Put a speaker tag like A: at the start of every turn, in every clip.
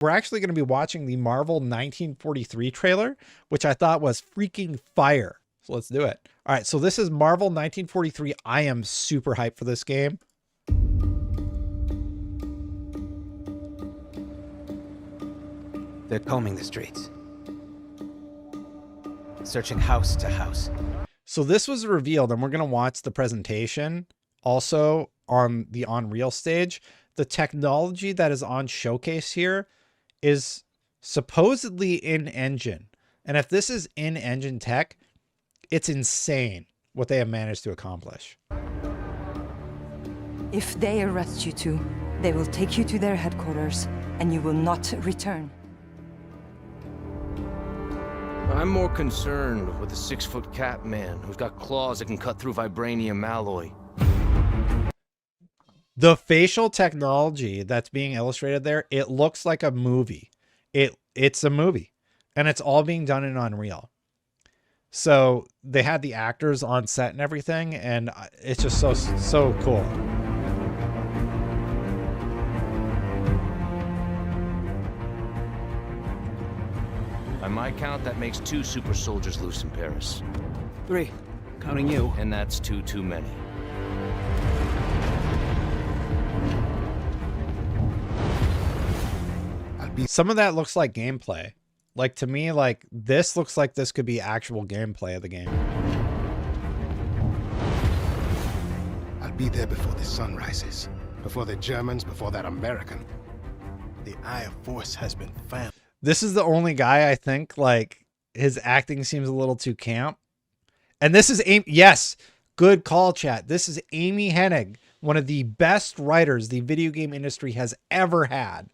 A: We're actually going to be watching the Marvel 1943 trailer, which I thought was freaking fire. So let's do it. All right, so this is Marvel 1943. I am super hyped for this game.
B: They're combing the streets, searching house to house.
A: So this was revealed, and we're going to watch the presentation also on the Unreal stage. The technology that is on showcase here is supposedly in-engine. And if this is in-engine tech, it's insane what they have managed to accomplish.
C: If they arrest you two, they will take you to their headquarters, and you will not return.
D: I'm more concerned with the 6-foot cat man who's got claws that can cut through vibranium alloy.
A: The facial technology that's being illustrated there, it looks like a movie. It's a movie, and it's all being done in Unreal. So they had the actors on set and everything, and it's just so cool.
D: By my count, that makes 2 super soldiers loose in Paris.
B: 3, counting you.
D: And that's 2 too many.
A: Some of that looks like gameplay. Like, to me, like, this looks like this could be actual gameplay of the game.
E: I'll be there before the sun rises. Before the Germans, before that American. The Eye of Force has been found.
A: This is the only guy I think, like, his acting seems a little too camp. And this is Amy. Yes, good call, chat. This is Amy Hennig, one of the best writers the video game industry has ever had.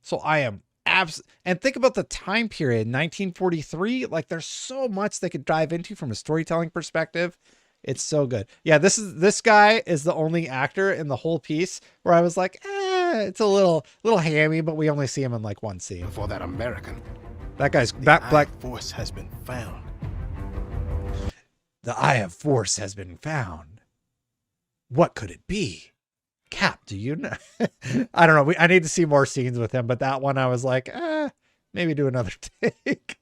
A: So I am and think about the time period, 1943. Like, there's so much they could dive into from a storytelling perspective. It's so good. Yeah, this guy is the only actor in the whole piece where I was like, it's a little hammy, but we only see him in like one scene.
E: Before that American.
A: That guy's
E: Black
A: black.
E: Force has been found.
A: The Eye of Force has been found. What could it be? Cap, do you know? I don't know. I need to see more scenes with him, but that one I was like, maybe do another take.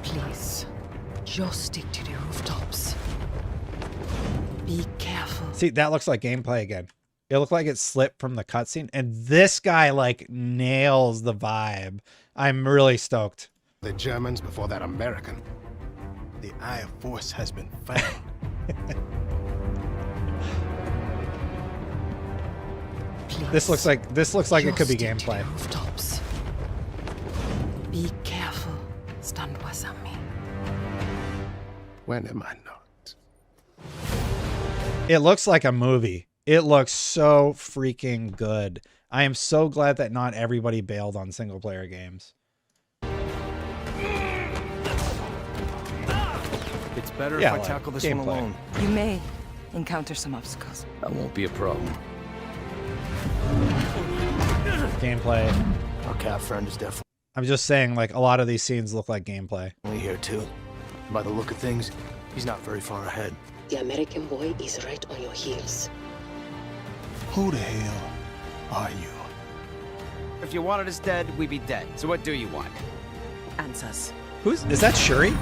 C: Please, just stick to the rooftops. Be careful.
A: See, that looks like gameplay again. It looked like it slipped from the cutscene, and this guy like nails the vibe. I'm really stoked.
E: The Germans before that American. The Eye of Force has been found.
C: Please,
A: This looks like it could be
C: just stick to
A: gameplay.
C: the rooftops. Be careful. Stand with me.
E: When am I not?
A: It looks like a movie. It looks so freaking good. I am so glad that not everybody bailed on single player games.
D: It's better
A: Yeah,
D: if I
A: like
D: tackle this
A: gameplay.
D: one alone.
C: You may encounter some obstacles.
D: That won't be a problem.
A: Gameplay.
D: Our cat friend is definitely
A: I'm just saying, like, a lot of these scenes look like gameplay.
D: here too. By the look of things, he's not very far ahead.
F: The American boy is right on your heels.
E: Who the hell are you?
B: If you wanted us dead, we'd be dead. So what do you want?
C: Answers.
A: Is that Shuri?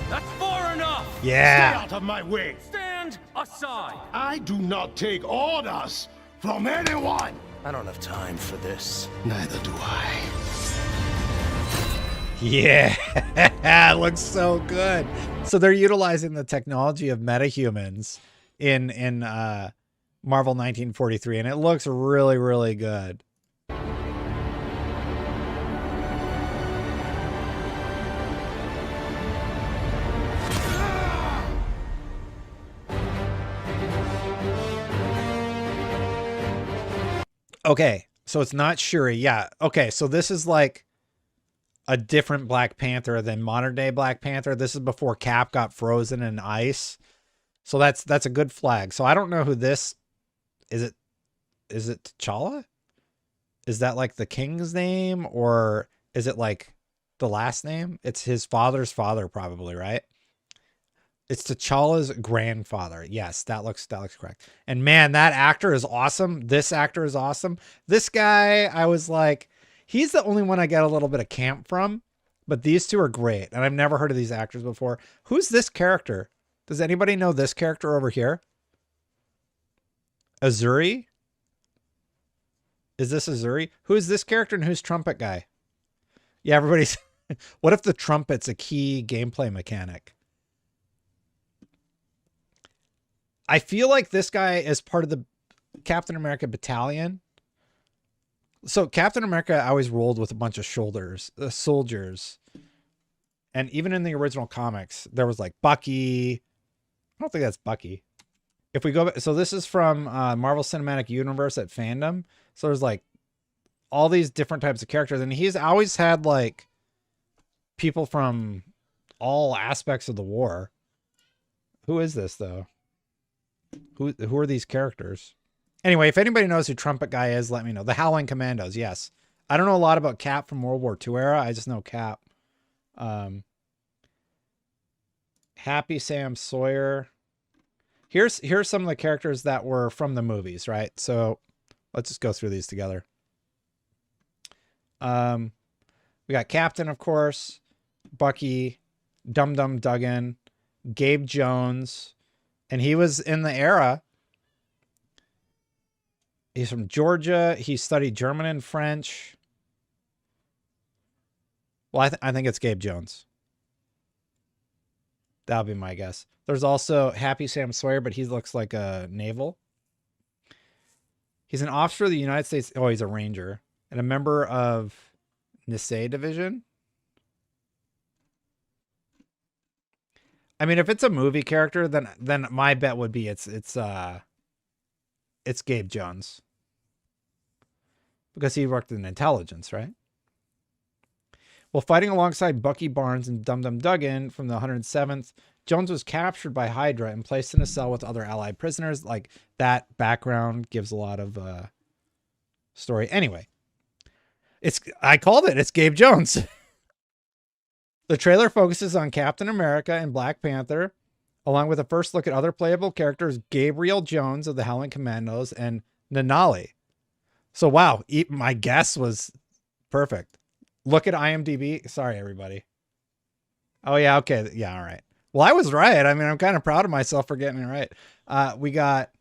G: That's far enough!
A: Yeah.
E: Stay out of my way!
G: Stand aside!
E: I do not take orders from anyone!
D: I don't have time for this.
E: Neither do I.
A: Yeah, it looks so good. So they're utilizing the technology of metahumans in Marvel 1943, and it looks really, really good. Okay, so it's not Shuri. Yeah. Okay, so this is like a different Black Panther than modern day Black Panther. This is before Cap got frozen in ice. So that's a good flag. So I don't know who this is. Is it T'Challa? Is that like the king's name, or is it like the last name? It's his father's father, probably, right? It's T'Challa's grandfather. Yes, that looks correct. And man, that actor is awesome. This actor is awesome. This guy, I was like, he's the only one I get a little bit of camp from, but these two are great. And I've never heard of these actors before. Who's this character? Does anybody know this character over here? Azuri? Is this Azuri? Who is this character and who's Trumpet Guy? Yeah, everybody's... What if the trumpet's a key gameplay mechanic? I feel like this guy is part of the Captain America battalion. So Captain America always rolled with a bunch of soldiers. And even in the original comics, there was like Bucky. I don't think that's Bucky. If we go back, so this is from Marvel Cinematic Universe at Fandom. So there's like all these different types of characters. And he's always had like people from all aspects of the war. Who is this though? Who are these characters? Anyway, if anybody knows who Trumpet Guy is, let me know. The Howling Commandos, yes. I don't know a lot about Cap from World War II era. I just know Cap. Happy Sam Sawyer. Here's some of the characters that were from the movies, right? So let's just go through these together. We got Captain, of course, Bucky, Dum Dum Dugan, Gabe Jones. And he was in the era. He's from Georgia. He studied German and French. Well, I think it's Gabe Jones. That'll be my guess. There's also Happy Sam Sawyer, but he looks like a naval. He's an officer of the United States. Oh, he's a ranger. And a member of Nisei Division. I mean, if it's a movie character, then my bet would be it's Gabe Jones. Because he worked in intelligence, right? While fighting alongside Bucky Barnes and Dum Dum Dugan from the 107th, Jones was captured by Hydra and placed in a cell with other Allied prisoners. Like, that background gives a lot of story. Anyway, I called it. It's Gabe Jones. The trailer focuses on Captain America and Black Panther, along with a first look at other playable characters, Gabriel Jones of the Howling Commandos and Nanali. So, wow, my guess was perfect. Look at IMDb. Sorry, everybody. Oh, yeah, okay. Yeah, all right. Well, I was right. I mean, I'm kind of proud of myself for getting it right. We got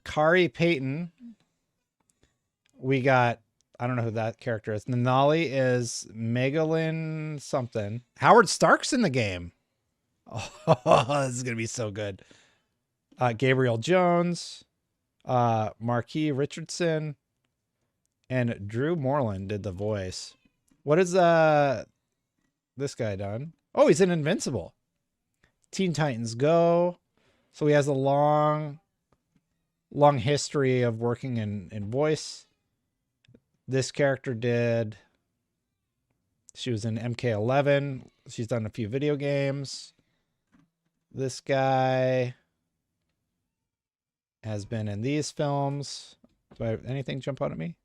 A: Kari Payton. We got... I don't know who that character is. Nanali is Megalyn something. Howard Stark's in the game. Oh, this is going to be so good. Gabriel Jones, Marquis Richardson, and Drew Moreland did the voice. What is this guy done? Oh, he's in Invincible. Teen Titans Go. So he has a long history of working in voice. This character did. She was in MK11. She's done a few video games. This guy has been in these films. Do anything jump out at me?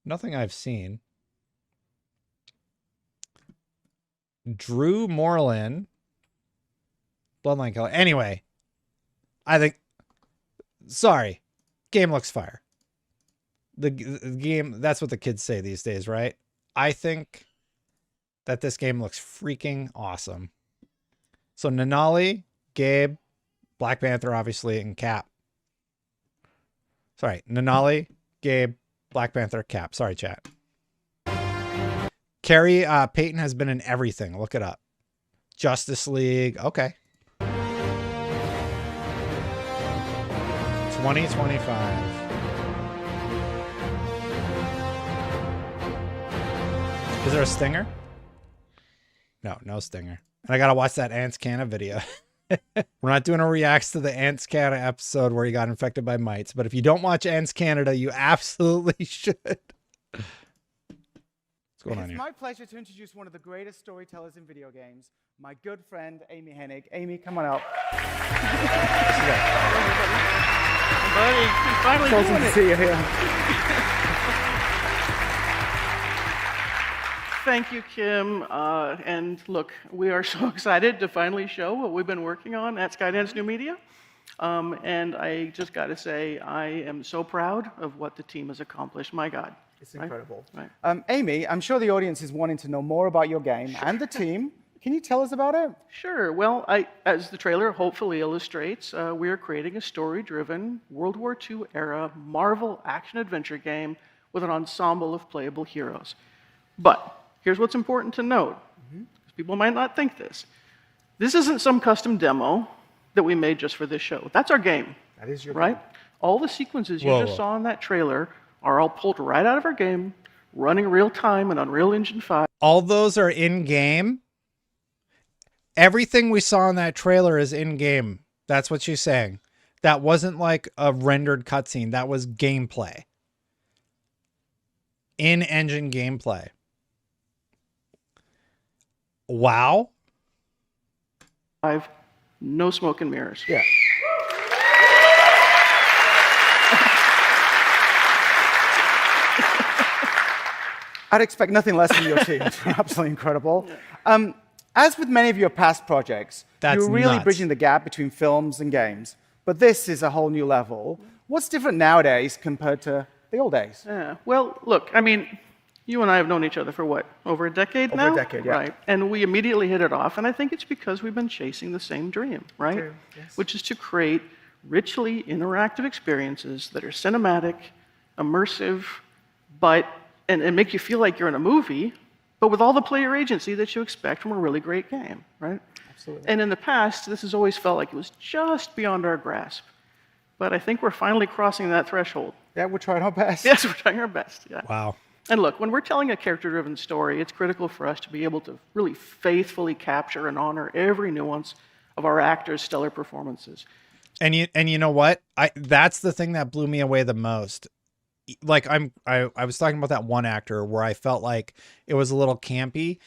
A: Nothing I've seen. Drew Moreland. Bloodline Color. Anyway, I think... Sorry. Game looks fire. The game, that's what the kids say these days, right? I think that this game looks freaking awesome. So Nanali, Gabe, Black Panther, obviously, and Cap. Sorry, Nanali, Gabe, Black Panther, Cap. Sorry, chat. Kari Payton has been in everything. Look it up. Justice League. Okay. 2025. Is there a stinger? No, no stinger. And I gotta watch that Ants Canna video. We're not doing a reacts to the Ants Canada episode where he got infected by mites, but if you don't watch Ants Canada, you absolutely should. What's going on here?
H: It's my pleasure to introduce one of the greatest storytellers in video games, my good friend, Amy Hennig. Amy, come on out.
I: Buddy, finally
H: Awesome to see you here.
I: Thank you, Kim. And look, we are so excited to finally show what we've been working on at Skydance New Media. And I just got to say, I am so proud of what the team has accomplished. My God.
H: It's incredible.
I: Right.
H: Amy, I'm sure the audience is wanting to know more about your game and the team. Can you tell us about it?
I: Sure. Well, as the trailer hopefully illustrates, we are creating a story-driven World War II era Marvel action-adventure game with an ensemble of playable heroes. But here's what's important to note. People might not think this. This isn't some custom demo that we made just for this show. That's our game.
H: That is your
I: right?
H: game.
I: All the sequences you just saw in that trailer are all pulled right out of our game, running real time in Unreal Engine 5.
A: All those are in game. Everything we saw in that trailer is in game. That's what she's saying. That wasn't like a rendered cutscene. That was gameplay. In-engine gameplay. Wow.
I: No smoke and mirrors.
H: Yeah. I'd expect nothing less from your team. Absolutely incredible. As with many of your past projects, you're really
A: nuts.
H: bridging the gap between films and games. But this is a whole new level. What's different nowadays compared to the old days?
I: Yeah. Well, look, I mean, you and I have known each other for what, over a decade now?
H: Over a decade, yeah.
I: Right. And we immediately hit it off, and I think it's because we've been chasing the same dream, right?
H: True, yes.
I: Which is to create richly interactive experiences that are cinematic, immersive, and make you feel like you're in a movie, but with all the player agency that you expect from a really great game, right?
H: Absolutely.
I: And in the past, this has always felt like it was just beyond our grasp. But I think we're finally crossing that threshold.
H: Yeah, we're trying our best.
I: Yes, we're trying our best, yeah.
A: Wow.
I: And look, when we're telling a character-driven story, it's critical for us to be able to really faithfully capture and honor every nuance of our actors' stellar performances.
A: And you know what? That's the thing that blew me away the most. Like I was talking about that one actor where I felt like it was a little campy.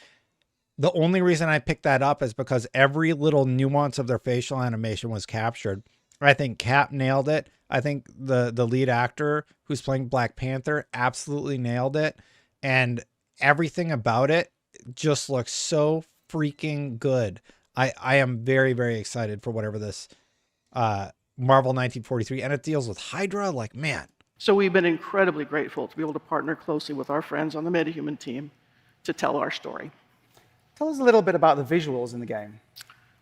A: The only reason I picked that up is because every little nuance of their facial animation was captured. I think Cap nailed it. I think the lead actor who's playing Black Panther absolutely nailed it. And everything about it just looks so freaking good. I am very, very excited for whatever this Marvel 1943, and it deals with Hydra. Like, man.
I: So we've been incredibly grateful to be able to partner closely with our friends on the MetaHuman team to tell our story.
H: Tell us a little bit about the visuals in the game.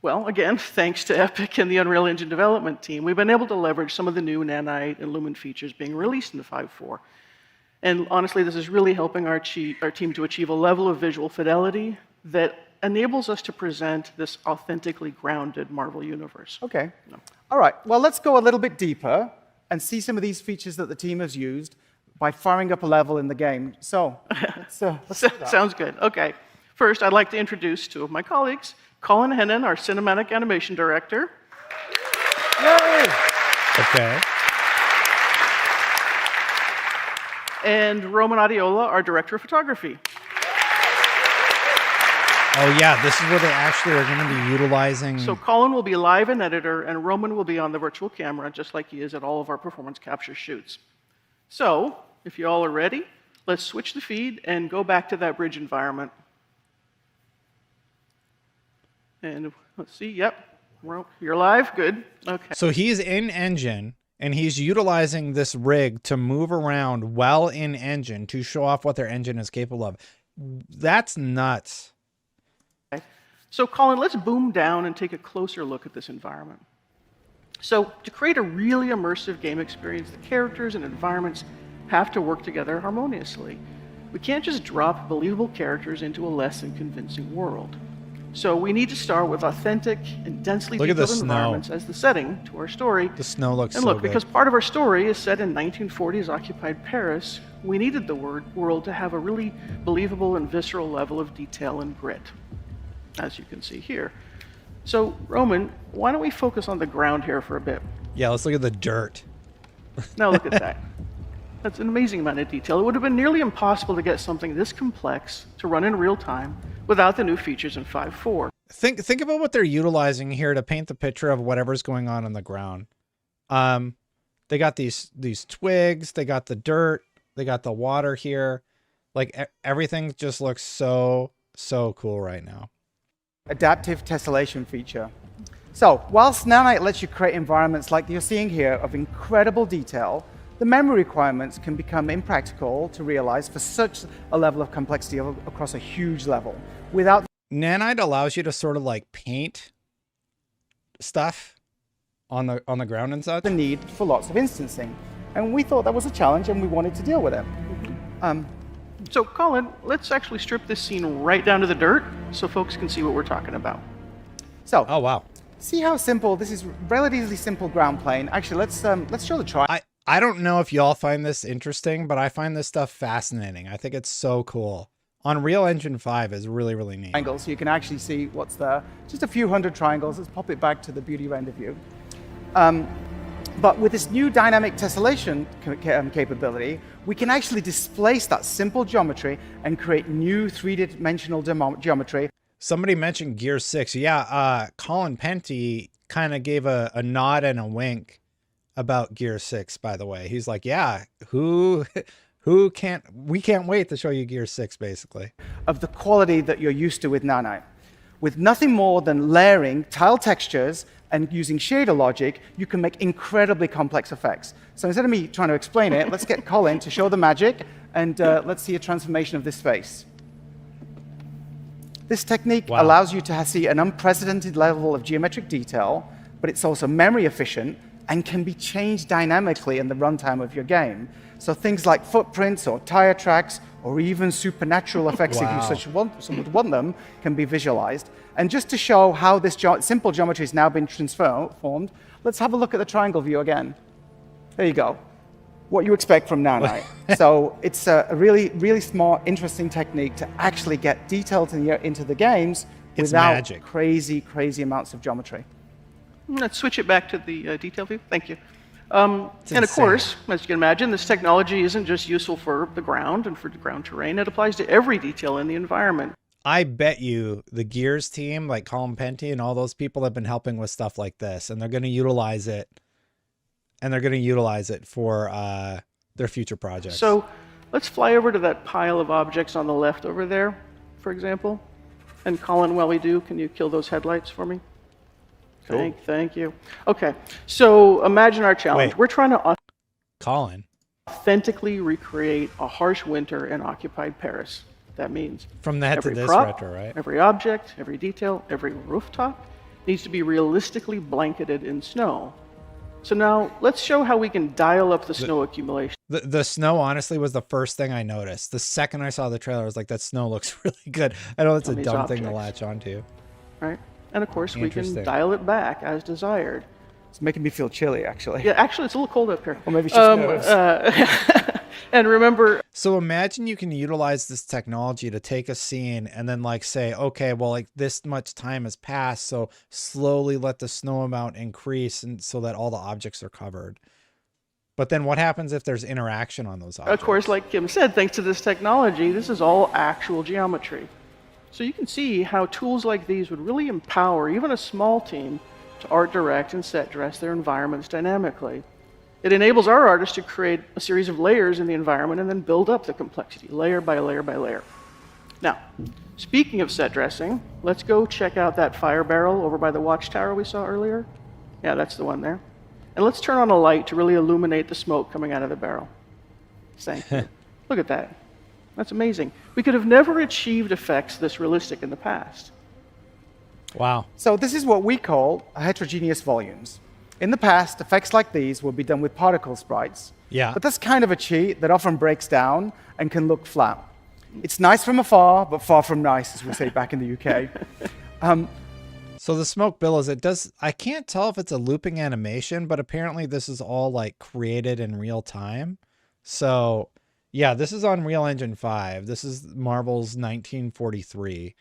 I: Well, again, thanks to Epic and the Unreal Engine development team, we've been able to leverage some of the new Nanite and Lumen features being released in the 5.4. And honestly, this is really helping our team to achieve a level of visual fidelity that enables us to present this authentically grounded Marvel universe.
H: Okay. All right. Well, let's go a little bit deeper and see some of these features that the team has used by firing up a level in the game. So, let's do that.
I: Sounds good. Okay. First, I'd like to introduce two of my colleagues, Colin Hennon, our cinematic animation director.
H: Yay!
A: Okay.
I: And Roman Adiola, our director of photography.
A: Oh yeah, this is where they actually are going to be utilizing.
I: So Colin will be live and editor, and Roman will be on the virtual camera, just like he is at all of our performance capture shoots. So, if you all are ready, let's switch the feed and go back to that bridge environment. And let's see, yep, you're live, good, okay.
A: So he's in engine, and he's utilizing this rig to move around while in engine to show off what their engine is capable of. That's nuts.
I: So Colin, let's boom down and take a closer look at this environment. So to create a really immersive game experience, the characters and environments have to work together harmoniously. We can't just drop believable characters into a less than convincing world. So we need to start with authentic and densely detailed environments as the setting to our story.
A: The snow looks
I: And
A: so
I: look,
A: good.
I: because part of our story is set in 1940s occupied Paris, we needed the world to have a really believable and visceral level of detail and grit, as you can see here. So, Roman, why don't we focus on the ground here for a bit?
A: Yeah, let's look at the dirt.
I: Now look at that. That's an amazing amount of detail. It would have been nearly impossible to get something this complex to run in real time without the new features in 5.4.
A: Think about what they're utilizing here to paint the picture of whatever's going on the ground. They got these twigs, they got the dirt, they got the water here. Like everything just looks so cool right now.
H: Adaptive tessellation feature. So, whilst Nanite lets you create environments like you're seeing here of incredible detail, the memory requirements can become impractical to realize for such a level of complexity across a huge level. Without
A: Nanite allows you to sort of like paint stuff on the ground and such.
H: the need for lots of instancing. And we thought that was a challenge and we wanted to deal with it.
I: So, Colin, let's actually strip this scene right down to the dirt so folks can see what we're talking about.
H: So,
A: Oh wow.
H: see how simple this is? Relatively simple ground plane. Actually, let's show the triangle.
A: I don't know if y'all find this interesting, but I find this stuff fascinating. I think it's so cool. Unreal Engine 5 is really, really neat.
H: So you can actually see what's there. Just a few hundred triangles. Let's pop it back to the beauty render view. But with this new dynamic tessellation capability, we can actually displace that simple geometry and create new three-dimensional geometry.
A: Somebody mentioned Gear 6. Yeah, Colin Penty kind of gave a nod and a wink about Gear 6, by the way. He's like, yeah, we can't wait to show you Gear 6, basically.
H: Of the quality that you're used to with Nanite. With nothing more than layering tile textures and using shader logic, you can make incredibly complex effects. So instead of me trying to explain it, let's get Colin to show the magic, and let's see a transformation of this face. This technique allows you to see an unprecedented level of geometric detail, but it's also memory efficient and can be changed dynamically in the runtime of your game. So things like footprints or tire tracks or even supernatural effects, if you would want them, can be visualized. And just to show how this simple geometry has now been transformed, let's have a look at the triangle view again. There you go. What you expect from Nanite. So it's a really, really smart, interesting technique to actually get details into the games without crazy amounts of geometry.
I: Let's switch it back to the detail view. Thank you. And of course, as you can imagine, this technology isn't just useful for the ground and for the ground terrain. It applies to every detail in the environment.
A: I bet you the Gears team, like Colin Penty and all those people, have been helping with stuff like this, and they're going to utilize it. And they're going to utilize it for their future projects.
I: So let's fly over to that pile of objects on the left over there, for example. And Colin, while we do, can you kill those headlights for me?
A: Cool.
I: Thank you. Okay, so imagine our challenge.
A: Wait.
I: We're trying to
A: Colin.
I: authentically recreate a harsh winter in occupied Paris. That means
A: From that to
I: every
A: this
I: prop,
A: retro, right?
I: every object, every detail, every rooftop needs to be realistically blanketed in snow. So now let's show how we can dial up the snow accumulation.
A: The snow, honestly, was the first thing I noticed. The second I saw the trailer, I was like, that snow looks really good. I know it's a dumb thing to latch onto.
I: Right? And of course, we can dial it back as desired.
H: It's making me feel chilly, actually.
I: Yeah, actually, it's a little cold up here.
H: Or maybe it's just nerves.
I: And remember...
A: So imagine you can utilize this technology to take a scene and then like say, okay, well, like this much time has passed, so slowly let the snow amount increase and so that all the objects are covered. But then what happens if there's interaction on those objects?
I: Of course, like Kim said, thanks to this technology, this is all actual geometry. So you can see how tools like these would really empower even a small team to art direct and set dress their environments dynamically. It enables our artists to create a series of layers in the environment and then build up the complexity, layer by layer by layer. Now, speaking of set dressing, let's go check out that fire barrel over by the watchtower we saw earlier. Yeah, that's the one there. And let's turn on a light to really illuminate the smoke coming out of the barrel. Thank you. Look at that. That's amazing. We could have never achieved effects this realistic in the past.
A: Wow.
H: So this is what we call heterogeneous volumes. In the past, effects like these would be done with particle sprites.
A: Yeah.
H: But that's kind of a cheat that often breaks down and can look flat. It's nice from afar, but far from nice, as we say back in the UK.
A: So the smoke billows, I can't tell if it's a looping animation, but apparently this is all like created in real time. So yeah, this is on Unreal Engine 5. This is Marvel's 1943.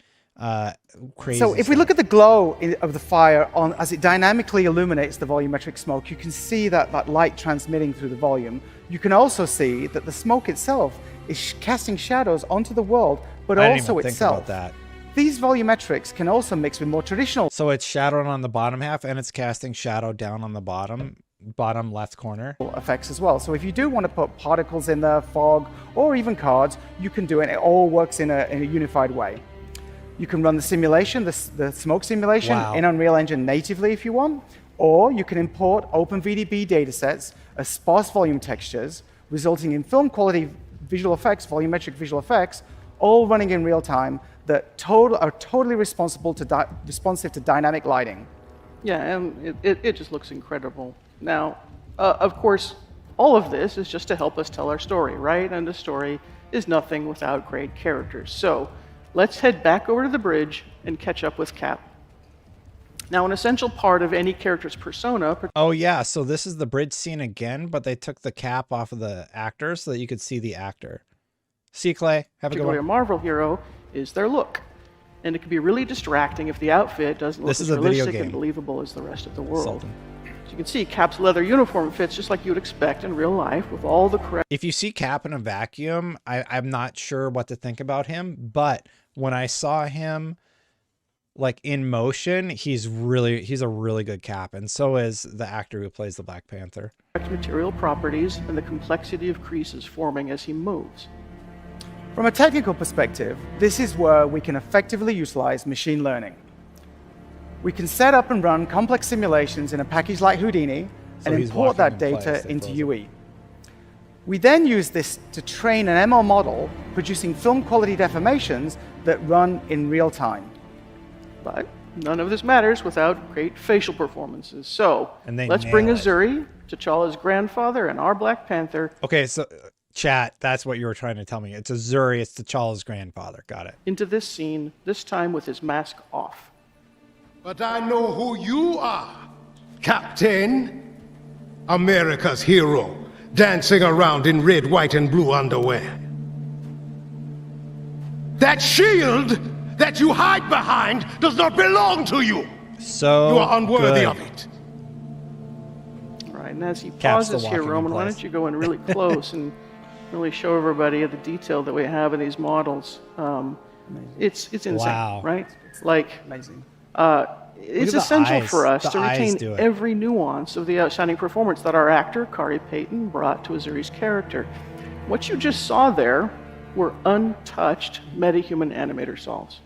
A: Crazy
H: so if we
A: stuff.
H: look at the glow of the fire as it dynamically illuminates the volumetric smoke, you can see that light transmitting through the volume. You can also see that the smoke itself is casting shadows onto the world, but
A: I didn't
H: also
A: even think
H: itself.
A: about that.
H: These volumetrics can also mix with more traditional.
A: So it's shadowed on the bottom half and it's casting shadow down on the bottom. bottom left corner.
H: Effects as well. So if you do want to put particles in there, fog, or even cards, you can do it. It all works in a unified way. You can run the simulation, the smoke simulation, in Unreal Engine natively if you want, or you can import OpenVDB datasets as sparse volume textures, resulting in film quality visual effects, volumetric visual effects, all running in real time that are totally responsive to dynamic lighting.
I: Yeah, and it just looks incredible. Now, of course, all of this is just to help us tell our story, right? And the story is nothing without great characters. So let's head back over to the bridge and catch up with Cap. Now, an essential part of any character's persona...
A: Oh, yeah, so this is the bridge scene again, but they took the cap off of the actor so that you could see the actor. See, Clay? Have a good one.
I: A Marvel hero is their look. And it can be really distracting if the outfit doesn't look as realistic and believable as the rest of the world. So you can see Cap's leather uniform fits just like you would expect in real life with all the correct...
A: If you see Cap in a vacuum, I'm not sure what to think about him, but when I saw him like in motion, he's a really good Cap, and so is the actor who plays the Black Panther.
I: Material properties and the complexity of creases forming as he moves.
H: From a technical perspective, this is where we can effectively utilize machine learning. We can set up and run complex simulations in a package like Houdini and import that data into UE. We then use this to train an ML model, producing film quality deformations that run in real time.
I: But none of this matters without great facial performances. So let's bring Azuri, T'Challa's grandfather, and our Black Panther.
A: Okay, so chat, that's what you were trying to tell me. It's Azuri, it's T'Challa's grandfather. Got it.
I: Into this scene, this time with his mask off.
E: But I know who you are, Captain. America's hero, dancing around in red, white, and blue underwear. That shield that you hide behind does not belong to you.
A: So
E: you are unworthy of it.
I: All right, and as he pauses here, Roman, why don't you go in really close and really show everybody the detail that we have in these models. It's insane, right? Like, amazing. It's essential for us to retain every nuance of the outstanding performance that our actor, Kari Payton, brought to Azuri's character. What you just saw there were untouched metahuman animator solves.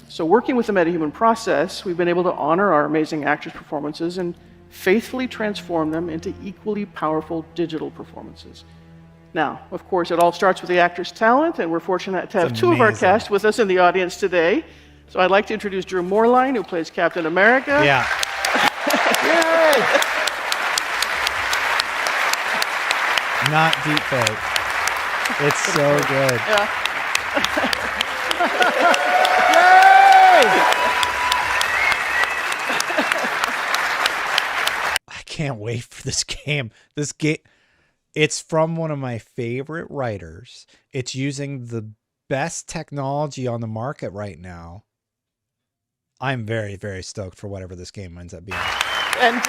I: So working with the metahuman process, we've been able to honor our amazing actors' performances and faithfully transform them into equally powerful digital performances. Now, of course, it all starts with the actor's talent, and we're fortunate to have two of our cast with us in the audience today. So I'd like to introduce Drew Moorline, who plays Captain America.
A: Yeah.
I: Yay!
A: Not deep fake. It's so good.
I: Yeah.
A: I can't wait for this game. This game, it's from one of my favorite writers. It's using the best technology on the market right now. I'm very, very stoked for whatever this game ends up being.
I: And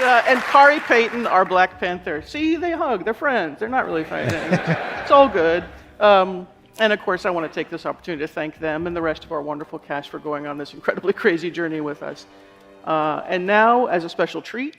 I: Kari Payton, our Black Panther. See, they hug. They're friends. They're not really fighting. It's all good. And of course, I want to take this opportunity to thank them and the rest of our wonderful cast for going on this incredibly crazy journey with us. And now, as a special treat,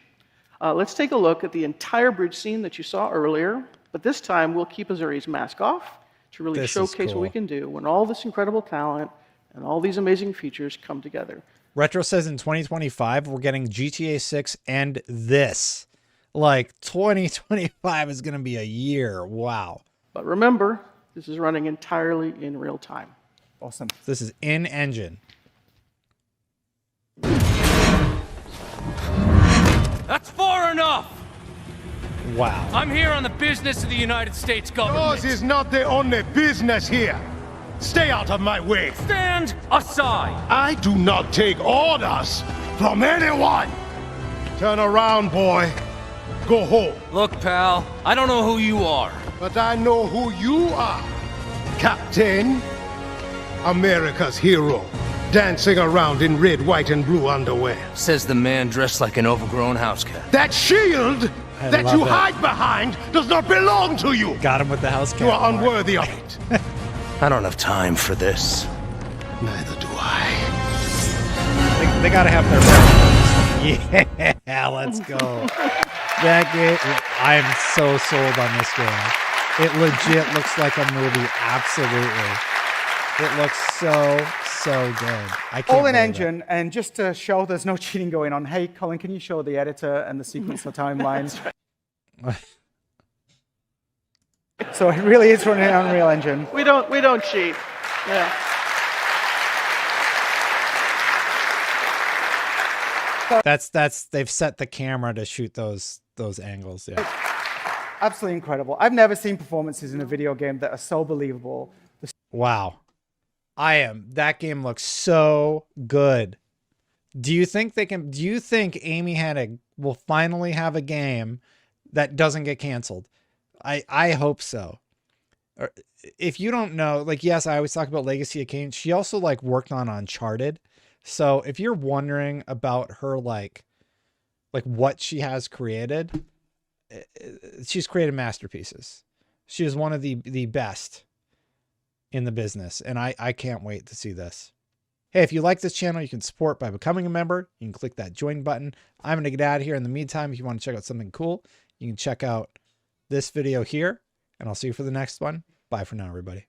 I: let's take a look at the entire bridge scene that you saw earlier. But this time, we'll keep Azuri's mask off to really showcase what we can do when all this incredible talent and all these amazing features come together.
A: Retro says in 2025, we're getting GTA 6 and this. Like, 2025 is going to be a year. Wow.
I: But remember, this is running entirely in real time.
A: Awesome. This is in engine.
G: That's far enough!
A: Wow.
G: I'm here on the business of the United States government.
E: Yours is not the only business here. Stay out of my way.
G: Stand aside!
E: I do not take orders from anyone. Turn around, boy. Go home.
G: Look, pal, I don't know who you are.
E: But I know who you are. Captain. America's hero. Dancing around in red, white, and blue underwear.
D: Says the man dressed like an overgrown house cat.
E: That shield that you hide behind does not belong to you.
A: Got him with the house cat.
E: You are unworthy of it.
D: I don't have time for this.
E: Neither do I.
A: They got to have their breakfast. Yeah, let's go. That game, I am so sold on this game. It legit looks like a movie. Absolutely. It looks so good. I can't
H: All in
A: believe
H: engine, and just to show there's no cheating going on, hey, Colin, can you show the editor and the sequencer timeline? So it really is running on Unreal Engine.
I: We don't cheat. Yeah.
A: That's they've set the camera to shoot those angles. Yeah.
H: Absolutely incredible. I've never seen performances in a video game that are so believable.
A: Wow. That game looks so good. Do you think Amy Hennig will finally have a game that doesn't get canceled? I hope so. If you don't know, like, yes, I always talk about Legacy of Kain. She also like worked on Uncharted. So if you're wondering about her, like what she has created, she's created masterpieces. She is one of the best in the business. And I can't wait to see this. Hey, if you like this channel, you can support by becoming a member. You can click that join button. I'm going to get out of here. In the meantime, if you want to check out something cool, you can check out this video here, and I'll see you for the next one. Bye for now, everybody.